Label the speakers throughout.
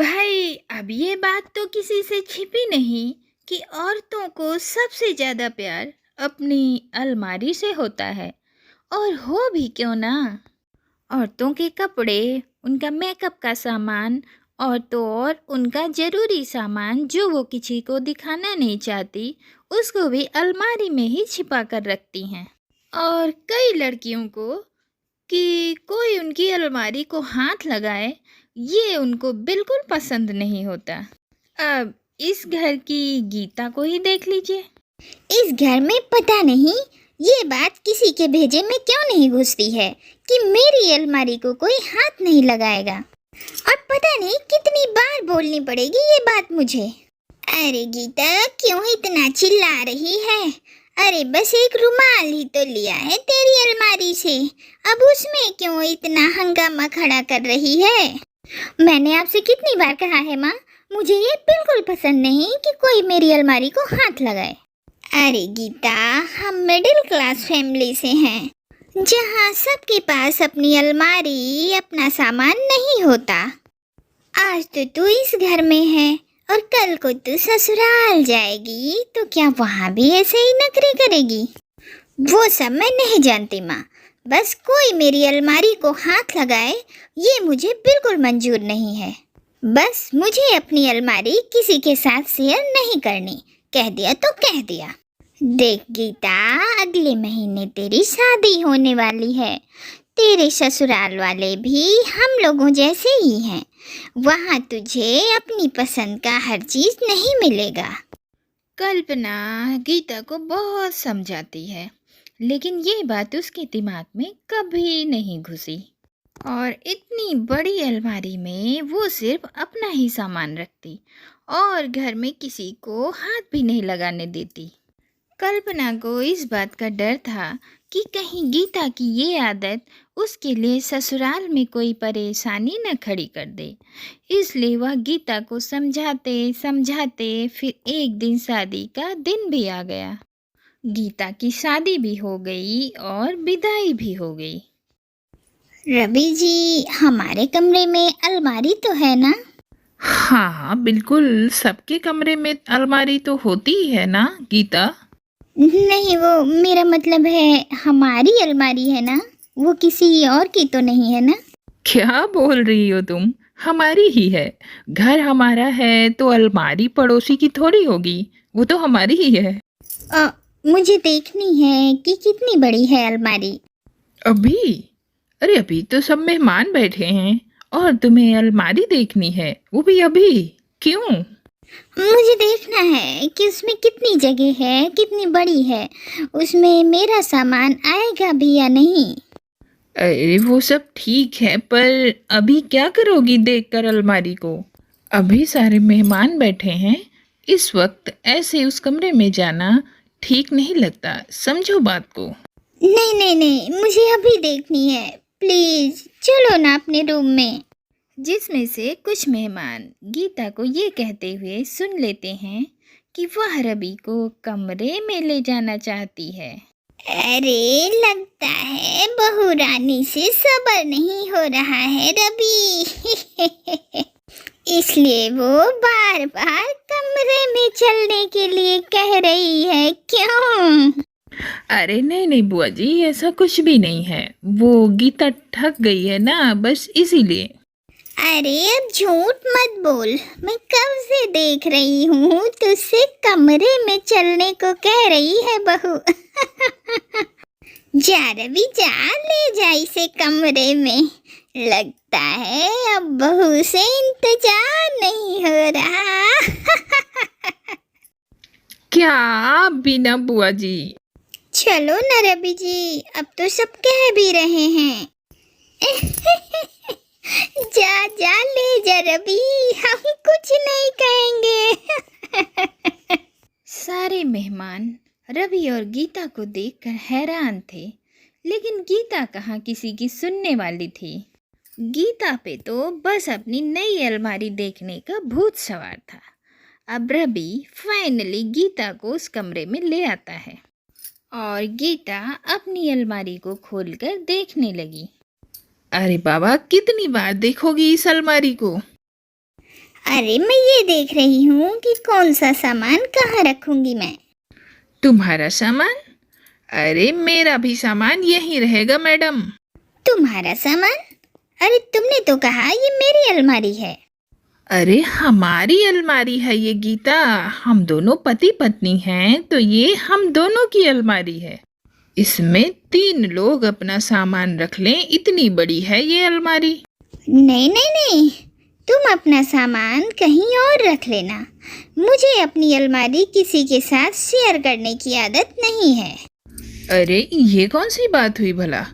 Speaker 1: भाई, अब ये बात तो किसी से छिपी नहीं कि औरतों को सबसे ज़्यादा प्यार अपनी अलमारी से होता है। और हो भी क्यों ना। औरतों के कपड़े, उनका मेकअप का सामान और तो और उनका ज़रूरी सामान जो वो किसी को दिखाना नहीं चाहती, उसको भी अलमारी में ही छिपा कर रखती हैं। और कई लड़कियों को कि कोई उनकी अलमारी को हाथ लगाए, ये उनको बिल्कुल पसंद नहीं होता। अब इस घर की गीता को ही देख लीजिए।
Speaker 2: इस घर में पता नहीं ये बात किसी के भेजे में क्यों नहीं घुसती है कि मेरी अलमारी को कोई हाथ नहीं लगाएगा। और पता नहीं कितनी बार बोलनी पड़ेगी ये बात मुझे। अरे गीता, क्यों इतना चिल्ला रही है? अरे बस एक रुमाल ही तो लिया है तेरी अलमारी से, अब उसमें क्यों इतना हंगामा खड़ा कर रही है? मैंने आपसे कितनी बार कहा है माँ, मुझे ये बिल्कुल पसंद नहीं कि कोई मेरी अलमारी को हाथ लगाए। अरे गीता, हम मिडिल क्लास फैमिली से हैं, जहाँ सबके पास अपनी अलमारी, अपना सामान नहीं होता। आज तो तू इस घर में है और कल को तू ससुराल जाएगी तो क्या वहाँ भी ऐसे ही नखरे करेगी? वो सब मैं नहीं जानती माँ, बस कोई मेरी अलमारी को हाथ लगाए ये मुझे बिल्कुल मंजूर नहीं है। बस मुझे अपनी अलमारी किसी के साथ शेयर नहीं करनी, कह दिया तो कह दिया। देख गीता, अगले महीने तेरी शादी होने वाली है। तेरे ससुराल वाले भी हम लोगों जैसे ही हैं। वहाँ तुझे अपनी पसंद का हर चीज़ नहीं मिलेगा।
Speaker 1: कल्पना गीता को बहुत समझाती है, लेकिन ये बात उसके दिमाग में कभी नहीं घुसी। और इतनी बड़ी अलमारी में वो सिर्फ अपना ही सामान रखती और घर में किसी को हाथ भी नहीं लगाने देती। कल्पना को इस बात का डर था कि कहीं गीता की ये आदत उसके लिए ससुराल में कोई परेशानी न खड़ी कर दे। इसलिए वह गीता को समझाते समझाते फिर एक दिन शादी का दिन भी आ गया। गीता की शादी भी हो गई और विदाई भी हो गई।
Speaker 2: रवि जी, हमारे कमरे में अलमारी तो है ना?
Speaker 3: हाँ बिल्कुल, सबके कमरे में अलमारी तो होती ही है ना गीता।
Speaker 2: नहीं, वो मेरा मतलब है हमारी अलमारी है ना, वो किसी और की तो नहीं है ना?
Speaker 3: क्या बोल रही हो तुम? हमारी ही है। घर हमारा है तो अलमारी पड़ोसी की थोड़ी होगी, वो तो हमारी ही है।
Speaker 2: मुझे देखनी है कि कितनी बड़ी है अलमारी।
Speaker 3: अभी? अरे अभी तो सब मेहमान बैठे हैं और तुम्हें अलमारी देखनी है, वो भी अभी? क्यों?
Speaker 2: मुझे देखना है कि उसमें कितनी जगह है, कितनी बड़ी है, उसमें मेरा सामान आएगा भी या नहीं।
Speaker 3: अरे वो सब ठीक है, पर अभी क्या करोगी देखकर अलमारी को? अभी सारे मेहमान बैठे हैं, इस वक्त ऐसे उस कमरे में जाना ठीक नहीं लगता, समझो बात को।
Speaker 2: नहीं नहीं नहीं, मुझे अभी देखनी है, प्लीज चलो ना अपने रूम में।
Speaker 1: जिसमें से कुछ मेहमान गीता को ये कहते हुए सुन लेते हैं कि वह रवि को कमरे में ले जाना चाहती है।
Speaker 2: अरे लगता है बहू रानी से सब्र नहीं हो रहा है रवि। इसलिए वो बार बार कमरे में चलने के लिए कह रही है, क्यों?
Speaker 3: अरे नहीं नहीं बुआ जी, ऐसा कुछ भी नहीं है, वो गीता थक गई है ना, बस इसीलिए।
Speaker 2: अरे अब झूठ मत बोल, मैं कब से देख रही हूँ तुझसे कमरे में चलने को कह रही है बहू। जा रवि जा, ले जा इसे कमरे में। लगता है अब बहू से इंतजार नहीं हो रहा।
Speaker 3: क्या आप भी ना बुआ जी?
Speaker 2: चलो न रवि जी, अब तो सब कह भी रहे हैं। जा जा, ले जा रवि, हम कुछ नहीं कहेंगे।
Speaker 1: सारे मेहमान रवि और गीता को देखकर हैरान थे, लेकिन गीता कहाँ किसी की सुनने वाली थी। गीता पे तो बस अपनी नई अलमारी देखने का भूत सवार था। अब रवि फाइनली गीता को उस कमरे में ले आता है और गीता अपनी अलमारी को खोलकर देखने लगी।
Speaker 3: अरे बाबा, कितनी बार देखोगी इस अलमारी को?
Speaker 2: अरे मैं ये देख रही हूँ कि कौन सा सामान कहाँ रखूंगी मैं।
Speaker 3: तुम्हारा सामान? अरे मेरा भी सामान यहीं रहेगा मैडम।
Speaker 2: तुम्हारा सामान? अरे तुमने तो कहा ये मेरी अलमारी है।
Speaker 3: अरे हमारी अलमारी है ये गीता, हम दोनों पति पत्नी हैं तो ये हम दोनों की अलमारी है। इसमें 3 लोग अपना सामान रख लें, इतनी बड़ी है ये अलमारी।
Speaker 2: नहीं नहीं नहीं, तुम अपना सामान कहीं और रख लेना। मुझे अपनी अलमारी किसी के साथ शेयर करने की आदत नहीं है।
Speaker 3: अरे ये कौन सी बात हुई भला?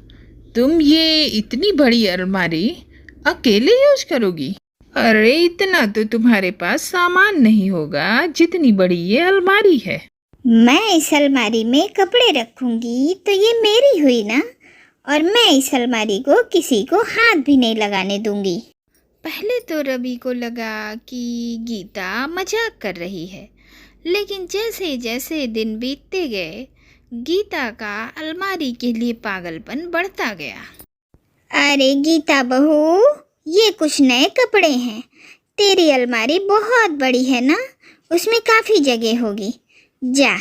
Speaker 3: तुम ये इतनी बड़ी अलमारी अकेले यूज करोगी? अरे इतना तो तुम्हारे पास सामान नहीं होगा जितनी बड़ी ये अलमारी है।
Speaker 2: मैं इस अलमारी में कपड़े रखूंगी तो ये मेरी हुई ना, और मैं इस अलमारी को किसी को हाथ भी नहीं लगाने दूंगी।
Speaker 1: पहले तो रवि को लगा कि गीता मजाक कर रही है, लेकिन जैसे जैसे दिन बीतते गए गीता का अलमारी के लिए पागलपन बढ़ता गया।
Speaker 2: अरे गीता बहू, ये कुछ नए कपड़े हैं। तेरी अलमारी बहुत बड़ी है ना, उसमें काफ़ी जगह होगी। जा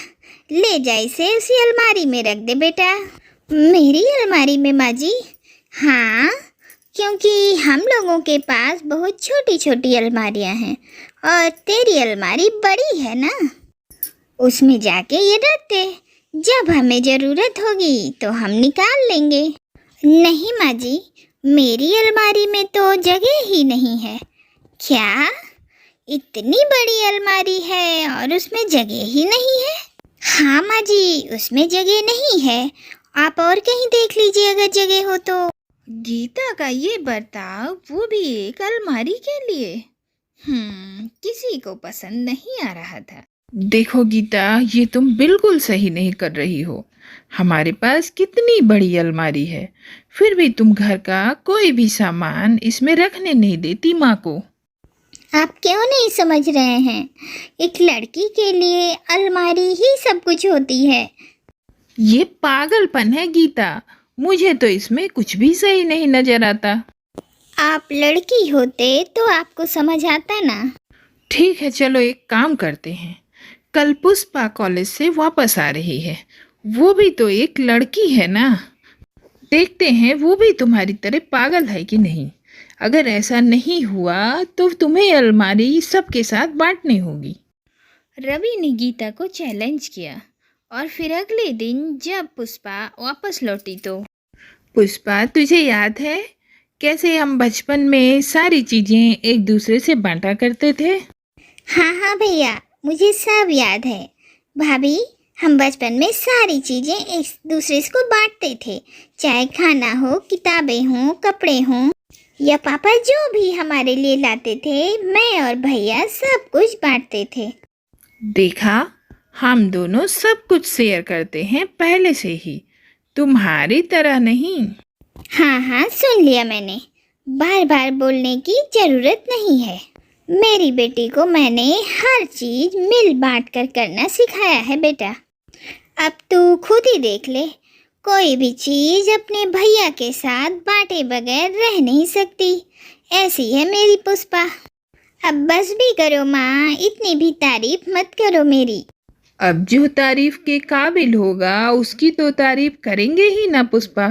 Speaker 2: ले जा इसे उसी अलमारी में रख दे बेटा। मेरी अलमारी में माँ जी? हाँ, क्योंकि हम लोगों के पास बहुत छोटी छोटी अलमारियाँ हैं और तेरी अलमारी बड़ी है ना, उसमें जाके ये रख दे। जब हमें ज़रूरत होगी तो हम निकाल लेंगे। नहीं माँ जी, मेरी अलमारी में तो जगह ही नहीं है। क्या? इतनी बड़ी अलमारी है और उसमें जगह ही नहीं है? हाँ माँ जी, उसमें जगह नहीं है। आप और कहीं देख लीजिए अगर जगह हो तो।
Speaker 1: गीता का ये बर्ताव, वो भी एक अलमारी के लिए, किसी को पसंद नहीं आ रहा था।
Speaker 3: देखो गीता, ये तुम बिल्कुल सही नहीं कर रही हो। हमारे पास कितनी बड़ी अलमारी है, फिर भी तुम घर का कोई भी सामान इसमें रखने नहीं देती माँ को।
Speaker 2: आप क्यों नहीं समझ रहे हैं? एक लड़की के लिए अलमारी ही सब कुछ होती है।
Speaker 3: ये पागलपन है गीता, मुझे तो इसमें कुछ भी सही नहीं नजर आता।
Speaker 2: आप लड़की होते तो आपको समझ आता ना।
Speaker 3: ठीक है, चलो एक काम करते हैं। कल पुष्पा कॉलेज से वापस आ रही है, वो भी तो एक लड़की है ना। देखते हैं वो भी तुम्हारी तरह पागल है कि नहीं। अगर ऐसा नहीं हुआ तो तुम्हें अलमारी सबके साथ बांटनी होगी।
Speaker 1: रवि ने गीता को चैलेंज किया और फिर अगले दिन जब पुष्पा वापस लौटी तो
Speaker 3: पुष्पा, तुझे याद है कैसे हम बचपन में सारी चीजें एक दूसरे से बांटा करते थे?
Speaker 2: हाँ हाँ भैया, मुझे सब याद है। भाभी, हम बचपन में सारी चीज़ें एक दूसरे को बांटते थे, चाहे खाना हो, किताबें हों, कपड़े हों, या पापा जो भी हमारे लिए लाते थे, मैं और भैया सब कुछ बांटते थे।
Speaker 3: देखा, हम दोनों सब कुछ शेयर करते हैं पहले से ही, तुम्हारी तरह नहीं।
Speaker 2: हाँ हाँ, सुन लिया मैंने। बार बार बोलने की ज़रूरत नहीं है। मेरी बेटी को मैंने हर चीज़ मिल बांट कर करना सिखाया है बेटा। अब तू खुद ही देख ले, कोई भी चीज़ अपने भैया के साथ बांटे बगैर रह नहीं सकती। ऐसी है मेरी पुष्पा। अब बस भी करो माँ, इतनी भी तारीफ मत करो मेरी।
Speaker 3: अब जो तारीफ के काबिल होगा उसकी तो तारीफ करेंगे ही ना पुष्पा।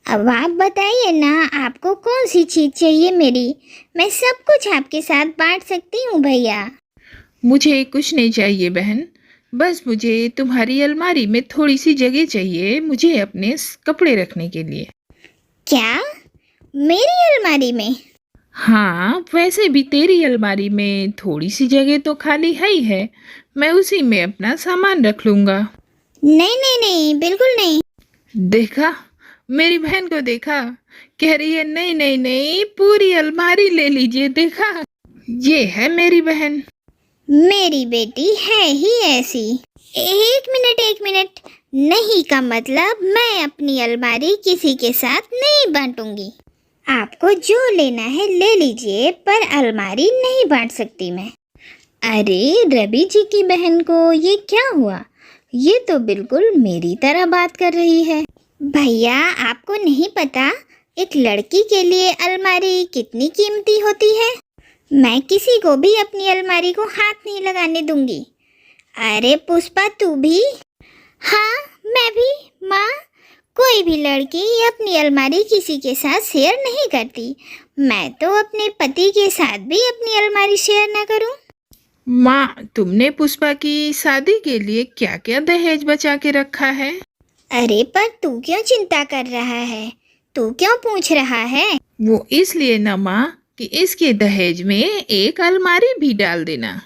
Speaker 2: अब आप बताइए ना, आपको कौन सी चीज़ चाहिए मेरी? मैं सब कुछ आपके साथ बांट सकती हूँ भैया।
Speaker 3: मुझे कुछ नहीं चाहिए बहन, बस मुझे तुम्हारी अलमारी में थोड़ी सी जगह चाहिए, मुझे अपने कपड़े रखने के लिए।
Speaker 2: क्या? मेरी अलमारी में?
Speaker 3: हाँ, वैसे भी तेरी अलमारी में थोड़ी सी जगह तो खाली है ही है, मैं उसी में अपना सामान रख लूँगा।
Speaker 2: नहीं नहीं नहीं, बिल्कुल नहीं।
Speaker 3: देखा, मेरी बहन को देखा, कह रही है नहीं नहीं नहीं, पूरी अलमारी ले लीजिए। देखा, ये है मेरी बहन।
Speaker 2: मेरी बेटी है ही ऐसी। एक मिनट, नहीं का मतलब मैं अपनी अलमारी किसी के साथ नहीं बांटूंगी। आपको जो लेना है ले लीजिए, पर अलमारी नहीं बांट सकती मैं। अरे रवि जी की बहन को ये क्या हुआ? ये तो बिल्कुल मेरी तरह बात कर रही है। भैया, आपको नहीं पता एक लड़की के लिए अलमारी कितनी कीमती होती है? मैं किसी को भी अपनी अलमारी को हाथ नहीं लगाने दूंगी। अरे पुष्पा तू भी? हाँ मैं भी माँ। कोई भी लड़की अपनी अलमारी किसी के साथ शेयर नहीं करती। मैं तो अपने पति के साथ भी अपनी अलमारी शेयर ना करूं।
Speaker 3: माँ, तुमने पुष्पा की शादी के लिए क्या क्या दहेज बचा के रखा है?
Speaker 2: अरे पर तू क्यों चिंता कर रहा है? तू क्यों पूछ रहा है?
Speaker 3: वो इसलिए ना माँ कि इसके दहेज में एक अलमारी भी डाल देना।